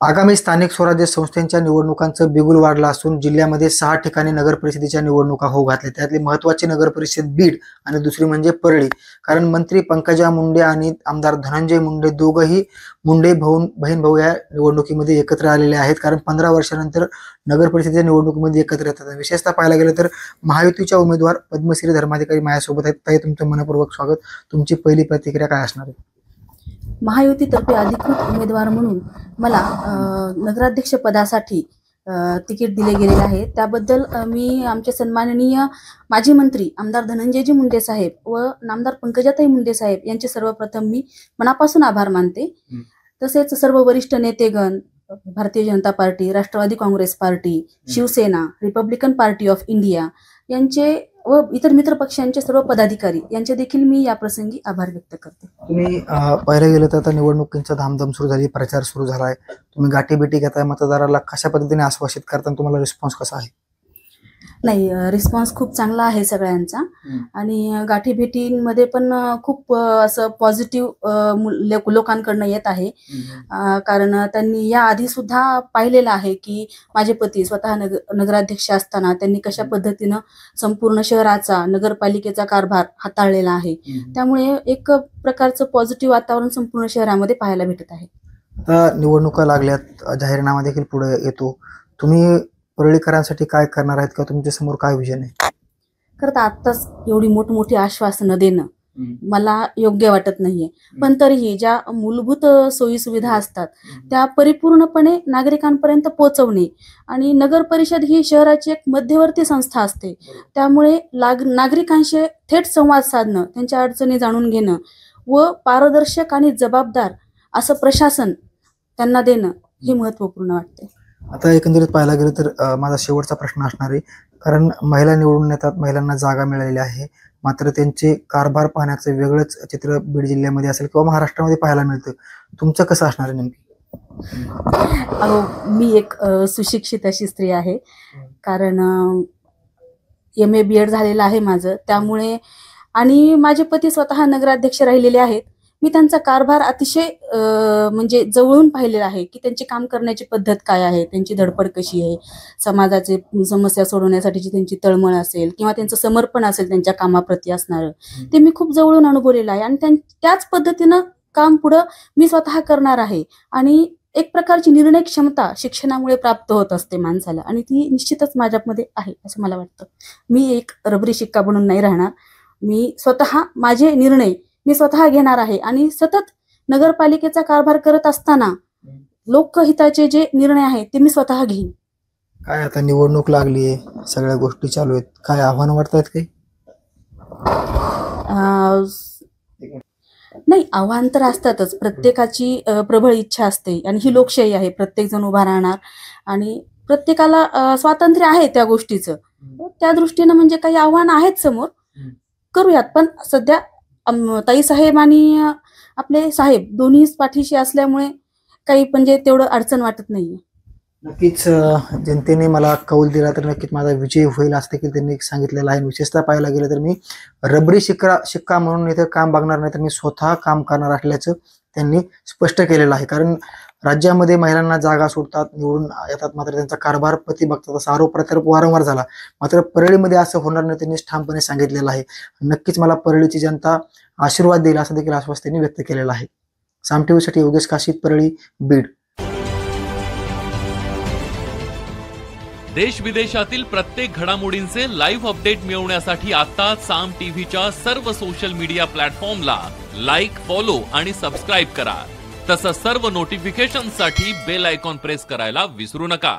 आगामी स्थानिक स्वराज्य संस्थांच्या निवडणुकांचं बिगुल वाढलं असून जिल्ह्यामध्ये 6 ठिकाणी नगर परिषदेच्या निवडणुका होऊ घातल्या। त्यातली महत्त्वाची नगर परिषद बीड आणि दुसरी म्हणजे परळी। कारण मंत्री पंकजा मुंडे आणि आमदार धनंजय मुंडे दोघंही मुंडे बहीण भाऊ या निवडणुकीमध्ये एकत्र आलेले आहेत। कारण 15 वर्षानंतर नगर परिषदेच्या निवडणुकीमध्ये एकत्र येतात। विशेषतः पाहायला गेलं तर महायुतीच्या उमेदवार पद्मश्री धर्माधिकारी माझ्यासोबत आहेत। ताई, तुमचं मनपूर्वक स्वागत। तुमची पहिली प्रतिक्रिया काय असणार आहे? महायुतीतर्फे अधिकृत उमेदवार म्हणून मला नगराध्यक्ष पदासाठी तिकीट दिले गेलेले आहे। त्याबद्दल मी आमचे सन्माननीय माजी मंत्री आमदार धनंजयजी मुंडे साहेब व नामदार पंकजाताई मुंडे साहेब यांचे सर्वप्रथम मी मनापासून आभार मानते। तसेच सर्व वरिष्ठ नेतेगण, Bharatiya Janata Party, Rashtrawadi Congress Party, Shiv Sena, Republican Party of India यांचे व इतर मित्र पक्षांचे सर्व पदाधिकारी यांचे देखील मी या प्रसंगी आभार व्यक्त करते। तुम्ही पाहायला गेलं तर आता निवडणुकींचा धामधूम सुरू झाली, प्रचार सुरू झालाय, तुम्ही गाठीभेटी घेताय मतदाराला, कशा पद्धतीने आश्वासित करता, तुम्हाला रिस्पॉन्स कसा आहे? नाही, रिस्पॉन्स खूप चांगला आहे सगळ्यांचा आणि गाठीभेटींमध्ये पण खूप असं पॉझिटिव्ह लोकांकडनं येत आहे। कारण त्यांनी या आधी सुद्धा पाहिलेलं आहे की माझे पती स्वतः नगराध्यक्ष असताना त्यांनी कशा पद्धतीनं संपूर्ण शहराचा, नगरपालिकेचा कारभार हाताळलेला आहे। त्यामुळे एक प्रकारचं पॉझिटिव्ह वातावरण संपूर्ण शहरामध्ये पाहायला भेटत आहे। आता निवडणुका लागल्यात, जाहीरनामा देखील पुढे येतो, तुम्ही परळीकरांसाठी काय करणार आहेत का? तुमच्या समोर काय विजन आहे? खरं तर आत्ताच एवढी मोठी आश्वासनं देणं मला योग्य वाटत नाहीये, पण तरीही ज्या मूलभूत सोयी सुविधा असतात त्या परिपूर्णपणे नागरिकांपर्यंत पोहोचवणे आणि नगर परिषद ही शहराची एक मध्यवर्ती संस्था असते। त्यामुळे नागरिकांशी थेट संवाद साधणं, त्यांच्या अडचणी जाणून घेणं व पारदर्शक आणि जबाबदार असं प्रशासन त्यांना देणं हे महत्त्वपूर्ण वाटते। आता एकंदरीत पाहायला गेलं तर माझा शेवटचा प्रश्न असणार आहे, कारण महिला निवडून येतात, महिलांना जागा मिळालेली आहे, मात्र त्यांचे कारभार पाहण्याचं वेगळंच चित्र बीड जिल्ह्यामध्ये असेल किंवा महाराष्ट्रामध्ये पाहायला मिळतं। तुमचं कसं असणार आहे नेमकी? मी एक सुशिक्षित अशी स्त्री आहे, कारण MA BEd झालेलं आहे माझं, त्यामुळे आणि माझे पती स्वतः नगराध्यक्ष राहिलेले आहेत। मी त्यांचा कारभार अतिशय म्हणजे जवळून पाहिलेला आहे की त्यांची काम करण्याची पद्धत काय आहे, त्यांची धडपड कशी आहे, समाजाचे समस्या सोडवण्यासाठीची त्यांची तळमळ असेल किंवा त्यांचं समर्पण असेल त्यांच्या कामाप्रती असणारं, ते मी खूप जवळून अनुभवलेलं आहे आणि त्याच पद्धतीनं काम पुढं मी स्वतः करणार आहे। आणि एक प्रकारची निर्णय क्षमता शिक्षणामुळे प्राप्त होत असते माणसाला आणि ती निश्चितच माझ्यामध्ये आहे असं मला वाटतं। मी एक रबरी शिक्का बनून नाही राहणार, मी स्वतः माझे निर्णय मी स्वतः घेणार आहे आणि सतत नगरपालिकेचा कारभार करत असताना लोकहिताचे जे निर्णय आहेत ते मी स्वतः घेईन। काय आता निवडणूक लागली आहे, सगळ्या गोष्टी चालू आहेत, काय आव्हान वाटतात काही? नाही, आव्हान तर असतातच, प्रत्येकाची प्रबळ इच्छा असते आणि ही लोकशाही आहे, प्रत्येक जण उभा राहणार आणि प्रत्येकाला स्वातंत्र्य आहे त्या गोष्टीचं। त्या दृष्टीनं म्हणजे काही आव्हान आहेत समोर, करूयात, पण सध्या ताई साहेब आणि आपले साहेब दोन्ही पाठीशी असल्यामुळे काही म्हणजे तेवढं अडचण वाटत नाहीये। नक्कीच जनतेने मला कौल दिला तर नक्कीच माझा विजय होईल असं देखील त्यांनी सांगितलेलं आहे। विशेषतः पाहायला गेलं तर मी रबरी शिक्का म्हणून इथे काम बघणार नाही, तर मी स्वतः काम करणार असल्याचं त्यांनी स्पष्ट केलेलं आहे। कारण राज्यामध्ये महिलांना जागा सोडतात, निवडून येतात, मात्र त्यांचा कारभार पती बघतात असा आरोप प्रत्यारोप वारंवार झाला, मात्र परळीमध्ये असं होणार नाही त्यांनी ठामपणे सांगितलेलं आहे। नक्कीच मला परळीची जनता आशीर्वाद देईल असं देखील आश्वासन त्यांनी व्यक्त केलेलं आहे। साम टीव्हीसाठी योगेश काशीत, परळी, बीड। देश विदेशातील प्रत्येक घडामोडींचे लाईव्ह अपडेट मिळवण्यासाठी आता साम टीव्हीच्या सर्व सोशल मीडिया प्लॅटफॉर्मला लाईक, फॉलो आणि सबस्क्राईब करा। तसंच सर्व नोटिफिकेशनसाठी बेल आयकॉन प्रेस करायला विसरू नका।